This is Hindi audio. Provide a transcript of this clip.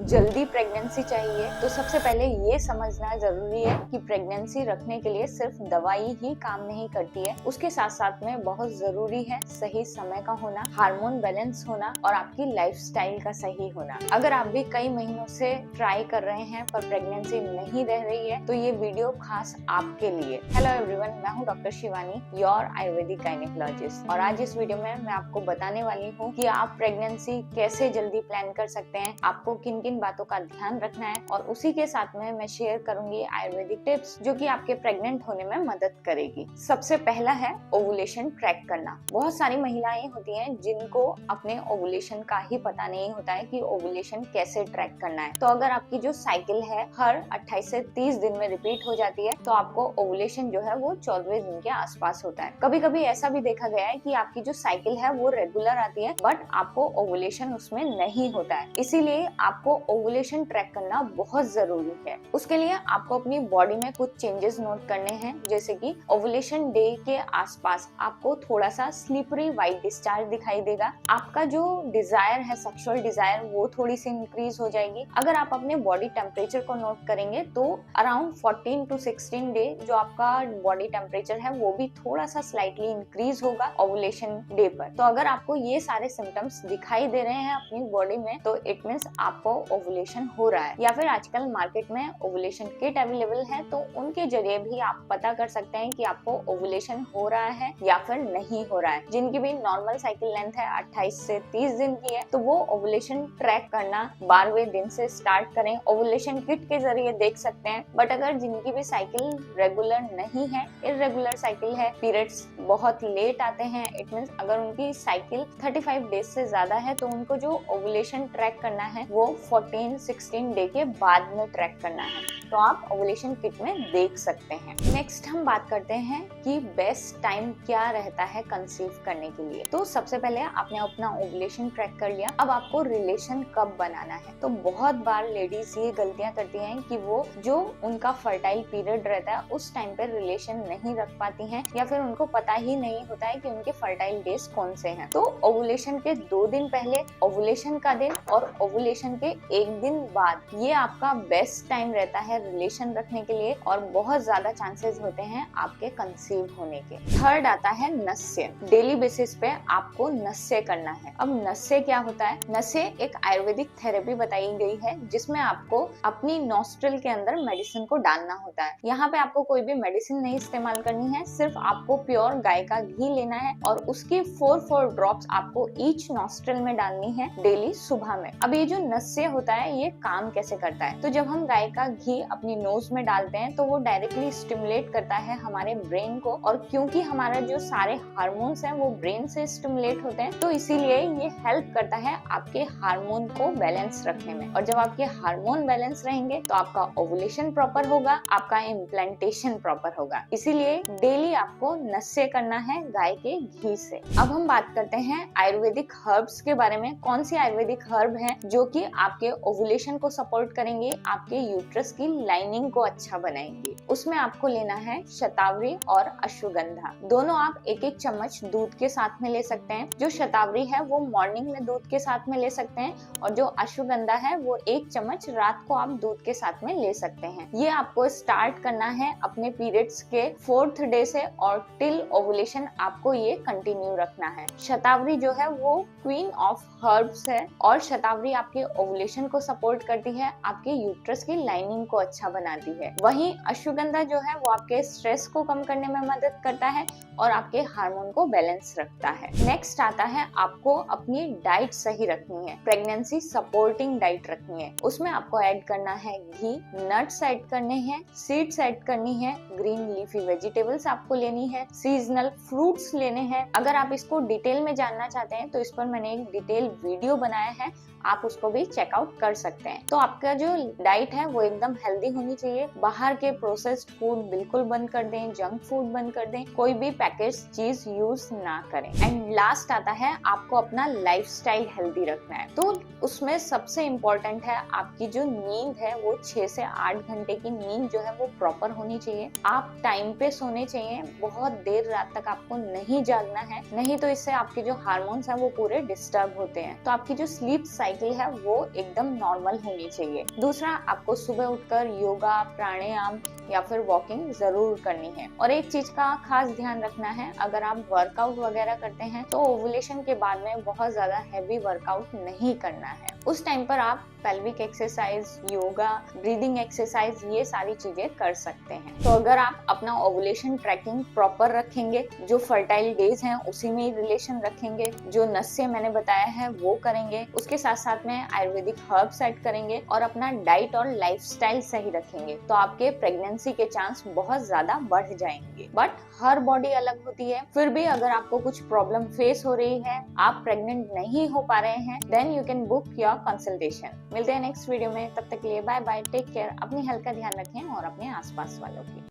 जल्दी प्रेगनेंसी चाहिए तो सबसे पहले ये समझना जरूरी है कि प्रेगनेंसी रखने के लिए सिर्फ दवाई ही काम नहीं करती है। उसके साथ साथ में बहुत जरूरी है सही समय का होना, हार्मोन बैलेंस होना और आपकी लाइफस्टाइल का सही होना। अगर आप भी कई महीनों से ट्राई कर रहे हैं पर प्रेगनेंसी नहीं रह रही है तो ये वीडियो खास आपके लिए। हेलो एवरीवन, मैं हूँ doctor Shivani, your Ayurvedic gynaecologist, और आज इस वीडियो में मैं आपको बताने वाली हूँ कि आप प्रेगनेंसी कैसे जल्दी प्लान कर सकते हैं, आपको किन किन बातों का ध्यान रखना है, और उसी के साथ में मैं शेयर करूंगी आयुर्वेदिक टिप्स जो कि आपके प्रेग्नेंट होने में मदद करेगी। सबसे पहला है ओवुलेशन ट्रैक करना। बहुत सारी महिलाएं होती हैं जिनको अपने ओवुलेशन का ही पता नहीं होता है कि ओवुलेशन कैसे ट्रैक करना है। तो अगर आपकी जो साइकिल है हर 28 से 30 दिन में रिपीट हो जाती है तो आपको ओवुलेशन जो है वो 14वें दिन के आसपास होता है। कभी कभी ऐसा भी देखा गया है कि आपकी जो साइकिल है वो रेगुलर आती है बट आपको ओवुलेशन उसमें नहीं होता है। इसीलिए आपको ओवुलेशन ट्रैक करना बहुत जरूरी है। उसके लिए आपको अपनी बॉडी में कुछ चेंजेस नोट करने हैं, जैसे कि ओवुलेशन डे के आसपास आपको थोड़ा सा स्लिपरी व्हाइट डिस्चार्ज दिखाई देगा। आपका जो डिजायर है, सेक्सुअल डिजायर, वो थोड़ी सी इंक्रीज हो जाएगी। अगर आप अपने बॉडी टेम्परेचर को नोट करेंगे तो अराउंड 14 to 16 डे जो आपका बॉडी टेम्परेचर है वो भी थोड़ा सा स्लाइटली इंक्रीज होगा ओवुलेशन डे पर। तो अगर आपको ये सारे सिम्टम्स दिखाई दे रहे हैं अपनी बॉडी में तो इट मीन्स आपको ओवुलेशन हो रहा है। या फिर आजकल मार्केट में ओवुलेशन किट अवेलेबल है तो उनके जरिए भी आप पता कर सकते हैं कि आपको ओवुलेशन हो रहा है या फिर नहीं हो रहा है। जिनकी भी नॉर्मल साइकिल लेंथ है 28 से 30 दिन की है तो वो ओवुलेशन ट्रैक करना 12वें दिन से स्टार्ट करें। ओवुलेशन किट के जरिए देख सकते हैं। बट अगर जिनकी भी साइकिल रेगुलर नहीं है, इर्रेगुलर साइकिल है, पीरियड्स बहुत लेट आते हैं, इट मीन्स अगर उनकी साइकिल 35 डेज से ज्यादा है तो उनको जो ओवुलेशन ट्रैक करना है वो 14-16 डे के बाद में ट्रैक करना है। तो आप ओवुलेशन किट में देख सकते हैं। नेक्स्ट हम बात करते हैं कि बेस्ट टाइम क्या रहता है कंसीव करने के लिए। तो सबसे पहले आपने अपना ओवुलेशन ट्रैक कर लिया, अब आपको रिलेशन कब बनाना है। तो बहुत बार लेडीज ये गलतियां करती हैं कि वो जो उनका फर्टाइल पीरियड रहता है उस टाइम पे रिलेशन नहीं रख पाती हैं या फिर उनको पता ही नहीं होता है कि उनके फर्टाइल डेज कौन से हैं। तो ओवुलेशन के 2 दिन पहले, ओवुलेशन का दिन और ओवुलेशन के 1 दिन बाद ये आपका बेस्ट टाइम रहता है रिलेशन रखने के लिए, और बहुत ज्यादा चांसेस होते हैं आपके कंसीव होने के। थर्ड आता है नस्य। डेली बेसिस पे आपको नस्य करना है। अब नस्य क्या होता है? नस्य एक आयुर्वेदिक थेरेपी बताई गई है जिसमें आपको अपनी नॉस्ट्रिल के अंदर मेडिसिन को डालना होता है। यहाँ पे आपको कोई भी मेडिसिन नहीं इस्तेमाल करनी है, सिर्फ आपको प्योर गाय का घी लेना है और उसकी 4 ड्रॉप्स आपको ईच नॉस्ट्रिल में डालनी है डेली सुबह में। अब ये जो नस्य होता है ये काम कैसे करता है? तो जब हम गाय का घी अपनी नोज में डालते हैं तो वो डायरेक्टली स्टिमुलेट करता है हमारे ब्रेन को, और क्योंकि हमारा जो सारे हार्मोन्स हैं वो ब्रेन से स्टिमुलेट होते हैं तो इसीलिए ये हेल्प करता है आपके हार्मोन को बैलेंस रखने में। और जब आपके हार्मोन बैलेंस रहेंगे तो आपका ओवुलेशन प्रॉपर होगा, आपका इम्प्लांटेशन प्रॉपर होगा। इसीलिए डेली आपको नस्य करना है गाय के घी से। अब हम बात करते हैं आयुर्वेदिक हर्ब्स के बारे में। कौन सी आयुर्वेदिक हर्ब है जो कि आपके ओवुलेशन को सपोर्ट करेंगे, आपके यूट्रस की लाइनिंग को अच्छा बनाएंगे। उसमें आपको लेना है शतावरी और अश्वगंधा। दोनों आप 1-1 चम्मच दूध के साथ में ले सकते हैं। जो शतावरी है वो मॉर्निंग में दूध के साथ में ले सकते हैं और जो अश्वगंधा है वो 1 चम्मच रात को आप दूध के साथ में ले सकते हैं। ये आपको स्टार्ट करना है अपने पीरियड्स के 4th डे से और टिल ओवुलेशन आपको ये कंटिन्यू रखना है। शतावरी जो है वो क्वीन ऑफ हर्ब्स है और शतावरी आपके ओवुलेशन को सपोर्ट करती है, आपके यूट्रस की लाइनिंग को अच्छा बनाती है। वहीं अश्वगंधा जो है वो आपके स्ट्रेस को कम करने में मदद करता है और आपके हार्मोन को बैलेंस रखता है। नेक्स्ट आता है आपको अपनी डाइट सही रखनी है, प्रेगनेंसी सपोर्टिंग डाइट रखनी है। उसमें आपको ऐड करना है घी, नट्स ऐड करने हैं, सीड्स ऐड करनी है, ग्रीन लीफी वेजिटेबल्स आपको लेनी है, सीजनल फ्रूट्स लेने हैं। अगर आप इसको डिटेल में जानना चाहते हैं तो इस पर मैंने एक डिटेल वीडियो बनाया है, आप उसको भी चेकआउट कर सकते हैं। तो आपका जो डाइट है वो एकदम हेल्दी होनी चाहिए। बाहर के प्रोसेस्ड फूड बिल्कुल बंद कर दें, जंक फूड बंद कर दें, कोई भी पैकेज चीज यूज ना करें। एंड लास्ट आता है आपको अपना लाइफस्टाइल हेल्दी रखना है। तो उसमें सबसे इम्पोर्टेंट है आपकी जो नींद है वो 6 से 8 घंटे की नींद जो है वो प्रॉपर होनी चाहिए। आप टाइम पे सोने चाहिए, बहुत देर रात तक आपको नहीं जागना है, नहीं तो इससे आपके जो हार्मोन्स हैं वो पूरे डिस्टर्ब होते हैं। तो आपकी जो स्लीप साइकिल है वो एकदम एकदम नॉर्मल होनी चाहिए। दूसरा, आपको सुबह उठकर योगा, प्राणायाम या फिर वॉकिंग जरूर करनी है। और एक चीज का खास ध्यान रखना है, अगर आप वर्कआउट वगैरह करते हैं तो ओवुलेशन के बाद में बहुत ज्यादा हैवी वर्कआउट नहीं करना है। उस टाइम पर आप pelvic exercise, yoga, breathing exercise, ये सारी चीजें कर सकते हैं। तो अगर आप अपना ओवुलेशन ट्रैकिंग प्रॉपर रखेंगे, जो फर्टाइल डेज हैं उसी में ही रिलेशन रखेंगे, जो नस्से मैंने बताया है वो करेंगे, उसके साथ साथ में आयुर्वेदिक हर्ब्स ऐड करेंगे और अपना डाइट और लाइफस्टाइल सही रखेंगे, तो आपके प्रेगनेंसी के चांस बहुत ज्यादा बढ़ जाएंगे। बट हर बॉडी अलग होती है, फिर भी अगर आपको कुछ प्रॉब्लम फेस हो रही है, आप प्रेग्नेंट नहीं हो पा रहे हैं, then you can book your consultation. मिलते हैं नेक्स्ट वीडियो में, तब तक के लिए बाय बाय, टेक केयर, अपनी हेल्थ का ध्यान रखें और अपने आसपास वालों की।